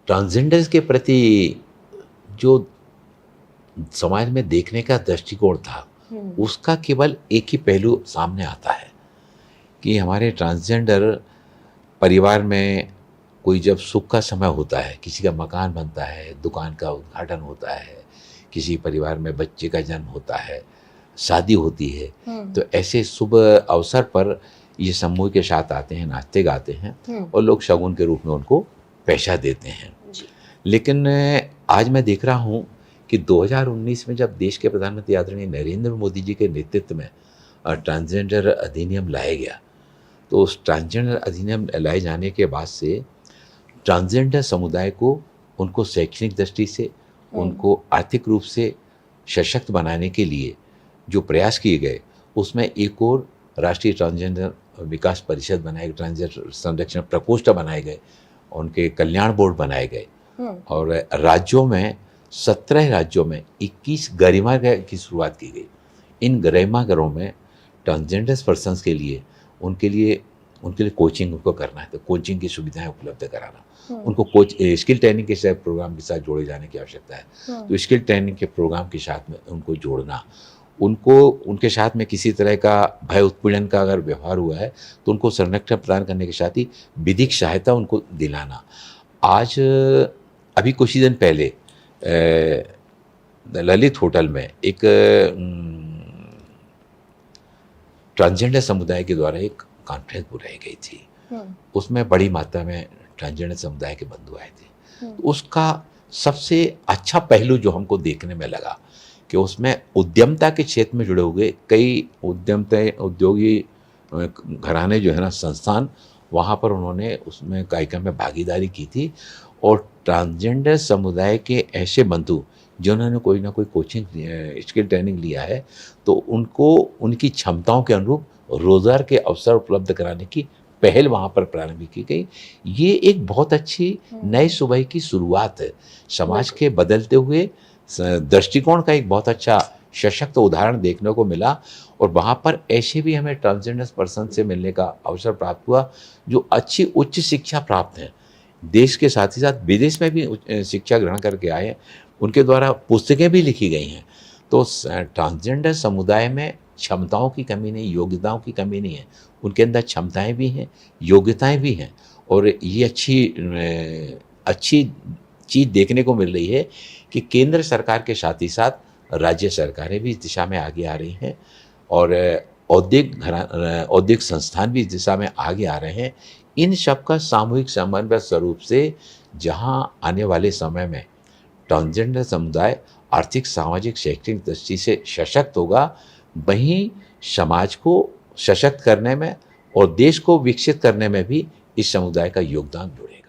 Transgenders के प्रति जो समाज में देखने का दृष्टिकोण था, उसका केवल एक ही पहलू सामने आता है कि हमारे ट्रांसजेंडर परिवार में कोई जब सुख का समय होता है, किसी का मकान बनता है, दुकान का उद्घाटन होता है, किसी परिवार में बच्चे का जन्म होता है, शादी होती है, तो ऐसे शुभ अवसर पर ये समूह के साथ आते हैं, नाचते गाते हैं और लोग शगुन के रूप में उनको पैसा देते हैं। लेकिन आज मैं देख रहा हूँ कि 2019 में जब देश के प्रधानमंत्री आदरणीय नरेंद्र मोदी जी के नेतृत्व में ट्रांसजेंडर अधिनियम लाया गया, तो उस ट्रांसजेंडर अधिनियम लाए जाने के बाद से ट्रांसजेंडर समुदाय को उनको शैक्षणिक दृष्टि से, उनको आर्थिक रूप से सशक्त बनाने के लिए जो प्रयास किए गए, उसमें एक और राष्ट्रीय ट्रांसजेंडर विकास परिषद बनाए गए, ट्रांसजेंडर संरक्षण प्रकोष्ठ बनाए गए, उनके कल्याण बोर्ड बनाए गए और राज्यों में 17 राज्यों में 21 गरिमा घर की शुरुआत की गई। इन गरिमा घरों में ट्रांसजेंडर पर्सन्स के लिए उनके लिए कोचिंग उनको करना है, तो कोचिंग की सुविधाएं उपलब्ध कराना, उनको स्किल ट्रेनिंग के साथ प्रोग्राम के साथ जोड़े जाने की आवश्यकता है। तो स्किल ट्रेनिंग के प्रोग्राम के साथ में उनको जोड़ना, उनको उनके साथ में किसी तरह का भय उत्पीड़न का अगर व्यवहार हुआ है तो उनको संरक्षण प्रदान करने के साथ ही विधिक सहायता उनको दिलाना। आज अभी कुछ ही दिन पहले ललित होटल में एक ट्रांसजेंडर समुदाय के द्वारा एक कॉन्फ्रेंस बुलाई गई थी। उसमें बड़ी मात्रा में ट्रांसजेंडर समुदाय के बंधु आए थे। तो उसका सबसे अच्छा पहलू जो हमको देखने में लगा कि उसमें उद्यमता के क्षेत्र में जुड़े हुए कई उद्योगी घराने जो है ना, संस्थान, वहाँ पर उन्होंने उसमें कार्यक्रम में भागीदारी की थी और ट्रांसजेंडर समुदाय के ऐसे बंधु जिन्होंने कोई ना कोई कोचिंग स्किल ट्रेनिंग लिया है, तो उनको उनकी क्षमताओं के अनुरूप रोज़गार के अवसर उपलब्ध कराने की पहल वहाँ पर प्रारंभ की गई। ये एक बहुत अच्छी नई सुबह की शुरुआत है। समाज के बदलते हुए दृष्टिकोण का एक बहुत अच्छा सशक्त उदाहरण देखने को मिला और वहाँ पर ऐसे भी हमें ट्रांसजेंडर पर्सन से मिलने का अवसर प्राप्त हुआ जो अच्छी उच्च शिक्षा प्राप्त है, देश के साथ ही साथ विदेश में भी शिक्षा ग्रहण करके आए, उनके द्वारा पुस्तकें भी लिखी गई हैं। तो ट्रांसजेंडर समुदाय में क्षमताओं की कमी नहीं, योग्यताओं की कमी नहीं है, उनके अंदर क्षमताएं भी हैं, योग्यताएं भी हैं और ये अच्छी चीज़ देखने को मिल रही है कि केंद्र सरकार के साथ ही साथ राज्य सरकारें भी इस दिशा में आगे आ रही हैं और औद्योगिक संस्थान भी इस दिशा में आगे आ रहे हैं। इन सब का सामूहिक समन्वय स्वरूप से जहां आने वाले समय में ट्रांसजेंडर समुदाय आर्थिक, सामाजिक, शैक्षणिक दृष्टि से सशक्त होगा, वहीं समाज को सशक्त करने में और देश को विकसित करने में भी इस समुदाय का योगदान जुड़ेगा।